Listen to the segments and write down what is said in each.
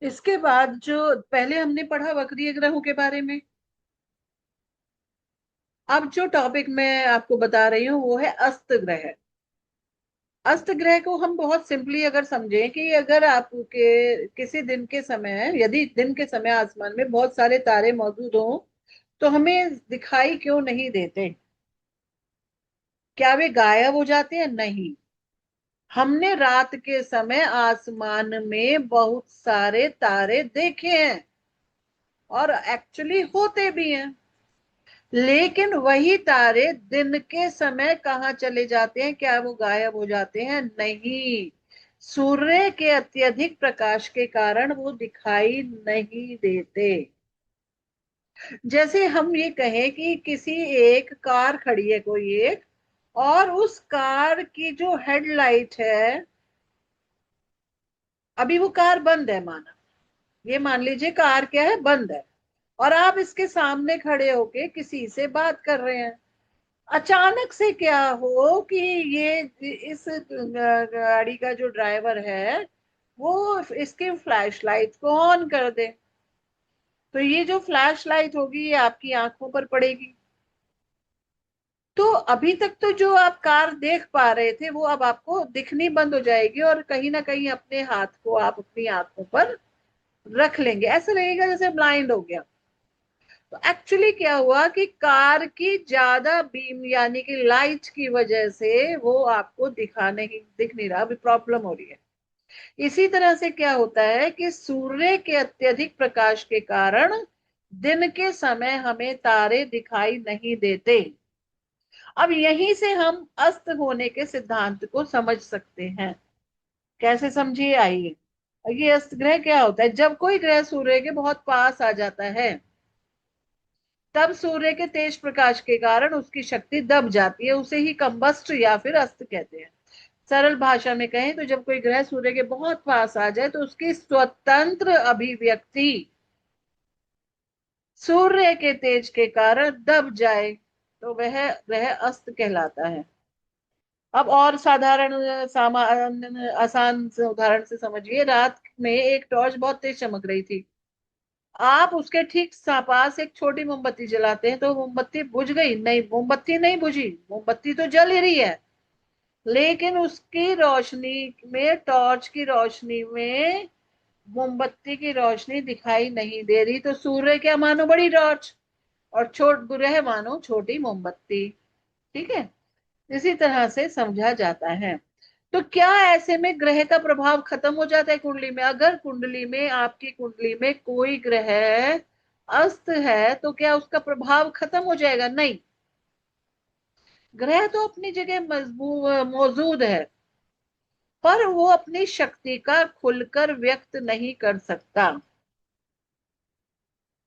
इसके बाद जो पहले हमने पढ़ा वक्रीय ग्रहों के बारे में, अब जो टॉपिक मैं आपको बता रही हूँ वो है अस्त ग्रह। अस्त ग्रह को हम बहुत सिंपली अगर समझें कि अगर आपके किसी दिन के समय, यदि दिन के समय आसमान में बहुत सारे तारे मौजूद हों तो हमें दिखाई क्यों नहीं देते? क्या वे गायब हो जाते हैं? नहीं। हमने रात के समय आसमान में बहुत सारे तारे देखे हैं और एक्चुअली होते भी हैं, लेकिन वही तारे दिन के समय कहाँ चले जाते हैं? क्या वो गायब हो जाते हैं? नहीं। सूर्य के अत्यधिक प्रकाश के कारण वो दिखाई नहीं देते। जैसे हम ये कहें कि किसी एक कार खड़ी है कोई एक, और उस कार की जो हेडलाइट है, अभी वो कार बंद है माना, ये मान लीजिए कार क्या है, बंद है, और आप इसके सामने खड़े होके किसी से बात कर रहे हैं। अचानक से क्या हो कि ये इस गाड़ी का जो ड्राइवर है वो इसके फ्लैश लाइट को ऑन कर दे, तो ये जो फ्लैश लाइट होगी ये आपकी आंखों पर पड़ेगी। तो अभी तक तो जो आप कार देख पा रहे थे वो अब आपको दिखनी बंद हो जाएगी, और कहीं ना कहीं अपने हाथ को आप अपनी आंखों पर रख लेंगे, ऐसा लगेगा जैसे ब्लाइंड हो गया। तो एक्चुअली क्या हुआ कि कार की ज्यादा बीम यानी कि लाइट की वजह से वो आपको दिख नहीं रहा, अभी प्रॉब्लम हो रही है। इसी तरह से क्या होता है कि सूर्य के अत्यधिक प्रकाश के कारण दिन के समय हमें तारे दिखाई नहीं देते। अब यहीं से हम अस्त होने के सिद्धांत को समझ सकते हैं। कैसे समझिए, आइए। ये अस्त ग्रह क्या होता है? जब कोई ग्रह सूर्य के बहुत पास आ जाता है तब सूर्य के तेज प्रकाश के कारण उसकी शक्ति दब जाती है, उसे ही कंबस्ट या फिर अस्त कहते हैं। सरल भाषा में कहें तो जब कोई ग्रह सूर्य के बहुत पास आ जाए तो उसकी स्वतंत्र अभिव्यक्ति सूर्य के तेज के कारण दब जाए तो वह ग्रह अस्त कहलाता है। अब और साधारण सामान्य आसान से उदाहरण से समझिए, रात में एक टॉर्च बहुत तेज चमक रही थी, आप उसके ठीक पास एक छोटी मोमबत्ती जलाते हैं तो मोमबत्ती बुझ गई? नहीं, मोमबत्ती नहीं बुझी, मोमबत्ती तो जल ही रही है, लेकिन उसकी रोशनी में, टॉर्च की रोशनी में मोमबत्ती की रोशनी दिखाई नहीं दे रही। तो सूर्य क्या मानो, बड़ी टॉर्च, और छोट ग्रह मानो छोटी मोमबत्ती। ठीक है, इसी तरह से समझा जाता है। तो क्या ऐसे में ग्रह का प्रभाव खत्म हो जाता है कुंडली में? अगर कुंडली में, आपकी कुंडली में कोई ग्रह अस्त है तो क्या उसका प्रभाव खत्म हो जाएगा? नहीं, ग्रह तो अपनी जगह मजबूत मौजूद है, पर वो अपनी शक्ति का खुलकर व्यक्त नहीं कर सकता।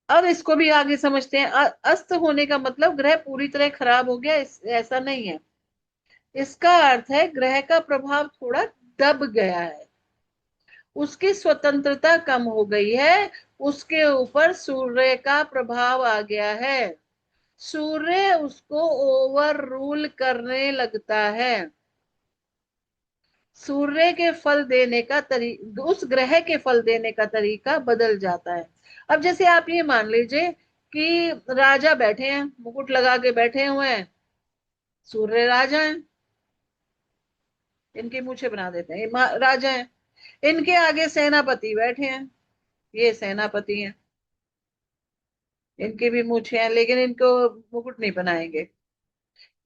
अब इसको भी आगे समझते हैं। अस्त होने का मतलब ग्रह पूरी तरह खराब हो गया, ऐसा नहीं है। इसका अर्थ है ग्रह का प्रभाव थोड़ा दब गया है, उसकी स्वतंत्रता कम हो गई है, उसके ऊपर सूर्य का प्रभाव आ गया है, सूर्य उसको ओवर रूल करने लगता है। सूर्य के फल देने का तरीका, उस ग्रह के फल देने का तरीका बदल जाता है। अब जैसे आप ये मान लीजिए कि राजा बैठे हैं, मुकुट लगा के बैठे हुए हैं, सूर्य राजा हैं, इनकी मूछें बना देते हैं, ये राजा हैं। इनके आगे सेनापति बैठे हैं, ये सेनापति हैं, इनकी भी मूछें हैं लेकिन इनको मुकुट नहीं बनाएंगे।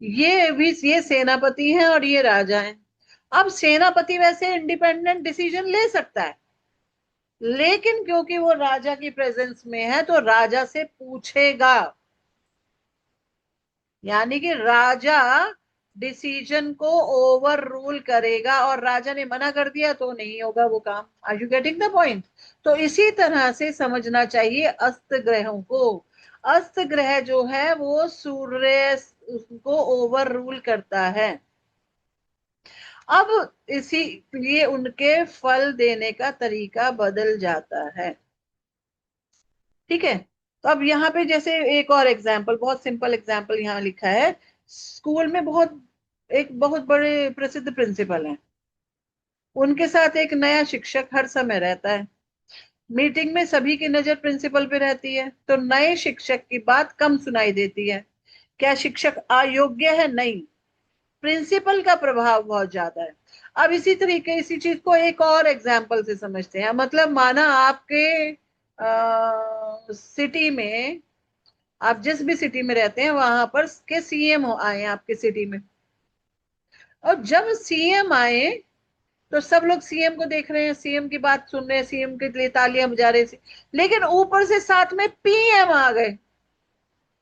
ये सेनापति हैं और ये राजा हैं। अब सेनापति वैसे इंडिपेंडेंट डिसीजन ले सकता है, लेकिन क्योंकि वो राजा की प्रेजेंस में है तो राजा से पूछेगा, यानी कि राजा डिसीजन को ओवर रूल करेगा, और राजा ने मना कर दिया तो नहीं होगा वो काम। Are you getting the point? तो इसी तरह से समझना चाहिए अस्त ग्रहों को। अस्त ग्रह जो है वो सूर्य उसको ओवर रूल करता है। अब इसीलिए उनके फल देने का तरीका बदल जाता है। ठीक है, तो अब यहाँ पे जैसे एक और एग्जाम्पल, बहुत सिंपल एग्जाम्पल यहाँ लिखा है। स्कूल में एक बहुत बड़े प्रसिद्ध प्रिंसिपल हैं, उनके साथ एक नया शिक्षक हर समय रहता है। मीटिंग में सभी की नजर प्रिंसिपल पे रहती है, तो नए शिक्षक की बात कम सुनाई देती है। क्या शिक्षक अयोग्य है? नहीं, प्रिंसिपल का प्रभाव बहुत ज्यादा है। अब इसी तरीके इसी चीज को एक और एग्जाम्पल से समझते हैं। मतलब माना आपके सिटी में, आप जिस भी सिटी में रहते हैं वहां पर के सीएम आए आपके सिटी में, और जब सीएम आए तो सब लोग सीएम को देख रहे हैं, सीएम की बात सुन रहे हैं, सीएम के लिए तालियां बजा रहे हैं, लेकिन ऊपर से साथ में पीएम आ गए,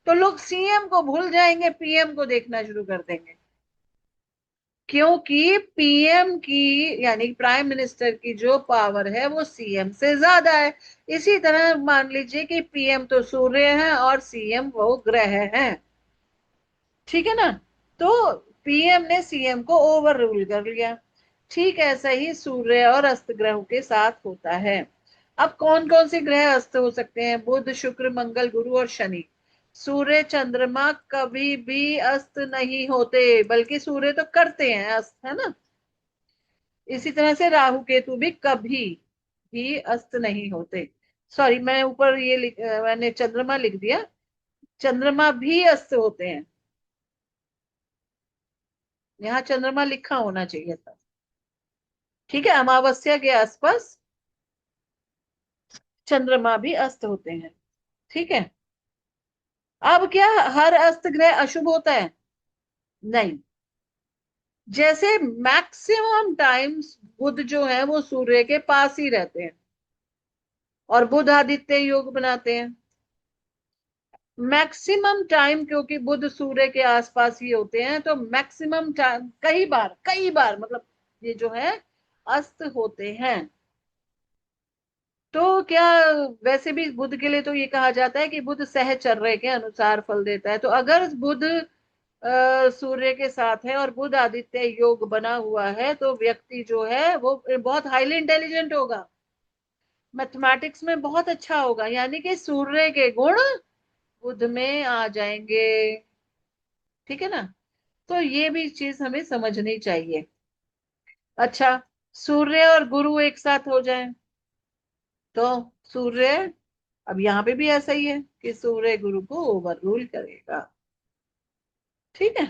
तो लोग सीएम को भूल जाएंगे, पीएम को देखना शुरू कर देंगे। क्योंकि पीएम की यानी प्राइम मिनिस्टर की जो पावर है वो सीएम से ज्यादा है। इसी तरह मान लीजिए कि पीएम तो सूर्य है और सीएम वो ग्रह है, ठीक है ना। तो पीएम ने सीएम को ओवर रूल कर लिया। ठीक ऐसा ही सूर्य और अस्त ग्रहों के साथ होता है। अब कौन कौन से ग्रह अस्त हो सकते हैं? बुध, शुक्र, मंगल, गुरु और शनि। सूर्य चंद्रमा कभी भी अस्त नहीं होते, बल्कि सूर्य तो करते हैं अस्त, है ना। इसी तरह से राहु केतु भी कभी भी अस्त नहीं होते। सॉरी, मैं ऊपर मैंने चंद्रमा लिख दिया, चंद्रमा भी अस्त होते हैं। यहाँ चंद्रमा लिखा होना चाहिए था। ठीक है, अमावस्या के आसपास चंद्रमा भी अस्त होते हैं। ठीक है। अब क्या हर अस्त ग्रह अशुभ होता है? नहीं। जैसे मैक्सिमम टाइम्स बुध जो है वो सूर्य के पास ही रहते हैं और बुध आदित्य योग बनाते हैं। मैक्सिमम टाइम क्योंकि बुध सूर्य के आसपास ही होते हैं, तो मैक्सिमम टाइम कई बार मतलब ये जो है अस्त होते हैं। तो क्या, वैसे भी बुध के लिए तो ये कहा जाता है कि बुध सहचर्य के अनुसार फल देता है। तो अगर बुध सूर्य के साथ है और बुध आदित्य योग बना हुआ है, तो व्यक्ति जो है वो बहुत हाईली इंटेलिजेंट होगा, मैथमेटिक्स में बहुत अच्छा होगा, यानी कि सूर्य के गुण बुध में आ जाएंगे। ठीक है ना। तो ये भी चीज हमें समझनी चाहिए। अच्छा, सूर्य और गुरु एक साथ हो जाए तो सूर्य, अब यहाँ पे भी ऐसा ही है कि सूर्य गुरु को ओवर रूल करेगा। ठीक है।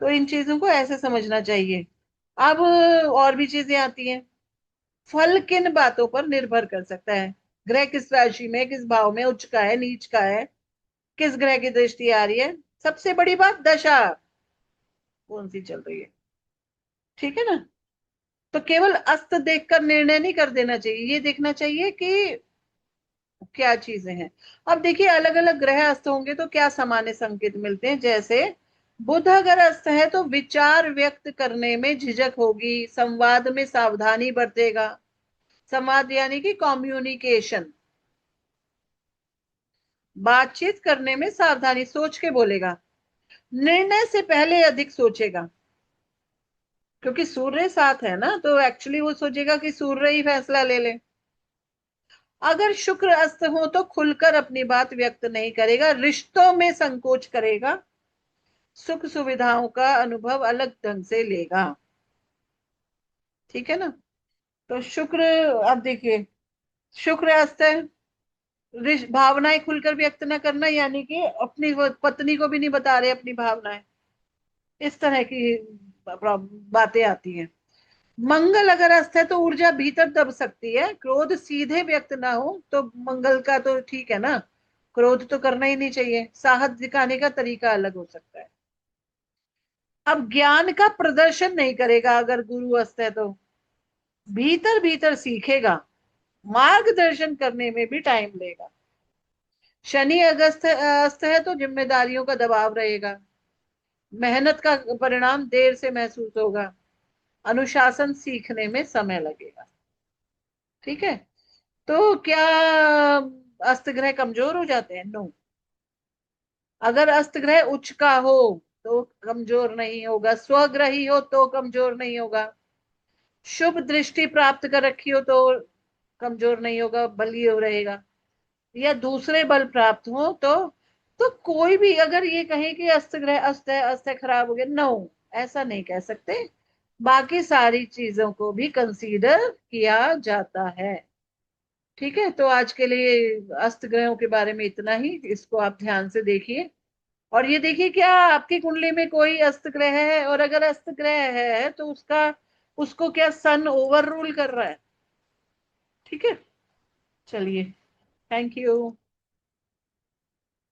तो इन चीजों को ऐसे समझना चाहिए। अब और भी चीजें आती हैं। फल किन बातों पर निर्भर कर सकता है? ग्रह किस राशि में, किस भाव में उच्च का है, नीच का है, किस ग्रह की दृष्टि आ रही है, सबसे बड़ी बात दशा कौन सी चल रही है। ठीक है ना। तो केवल अस्त देखकर निर्णय नहीं कर देना चाहिए, ये देखना चाहिए कि क्या चीजें हैं। अब देखिए, अलग अलग ग्रह अस्त होंगे तो क्या सामान्य संकेत मिलते हैं। जैसे बुध अगर अस्त है तो विचार व्यक्त करने में झिझक होगी, संवाद में सावधानी बरतेगा। संवाद यानी कि कम्युनिकेशन, बातचीत करने में सावधानी, सोच के बोलेगा, निर्णय से पहले अधिक सोचेगा। क्योंकि सूर्य साथ है ना, तो एक्चुअली वो सोचेगा कि सूर्य ही फैसला ले ले। अगर शुक्र अस्त हो तो खुलकर अपनी बात व्यक्त नहीं करेगा, रिश्तों में संकोच करेगा, सुख सुविधाओं का अनुभव अलग ढंग से लेगा। ठीक है ना। तो शुक्र, अब देखिए, शुक्र अस्त है, भावनाएं खुलकर व्यक्त न करना, यानी कि अपनी पत्नी को भी नहीं बता रहे अपनी भावनाएं, इस तरह की बातें आती हैं। मंगल अगर अस्त है तो ऊर्जा भीतर दब सकती है, क्रोध सीधे व्यक्त ना हो तो मंगल का तो ठीक है ना, क्रोध तो करना ही नहीं चाहिए, साहस दिखाने का तरीका अलग हो सकता है। अब ज्ञान का प्रदर्शन नहीं करेगा अगर गुरु अस्त है तो, भीतर भीतर सीखेगा, मार्गदर्शन करने में भी टाइम लेगा। शनि अगस्त अस्त है तो जिम्मेदारियों का दबाव रहेगा, मेहनत का परिणाम देर से महसूस होगा, अनुशासन सीखने में समय लगेगा। ठीक है। तो क्या अस्त ग्रह कमजोर हो जाते हैं? नो। अगर अस्त ग्रह उच्च का हो तो कमजोर नहीं होगा, स्वग्रही हो तो कमजोर नहीं होगा, शुभ दृष्टि प्राप्त कर रखी हो तो कमजोर नहीं होगा, बलिय हो रहेगा, या दूसरे बल प्राप्त हो तो कोई भी अगर ये कहे कि अस्त ग्रह अस्त है खराब हो गया, नो, ऐसा नहीं कह सकते। बाकी सारी चीजों को भी कंसीडर किया जाता है। ठीक है, तो आज के लिए अस्त ग्रहों के बारे में इतना ही, इसको आप ध्यान से देखिए। और ये देखिए क्या आपकी कुंडली में कोई अस्त ग्रह है, और अगर अस्त ग्रह है तो उसका, उसको क्या सन ओवर रूल कर रहा है। ठीक है, चलिए, थैंक यू।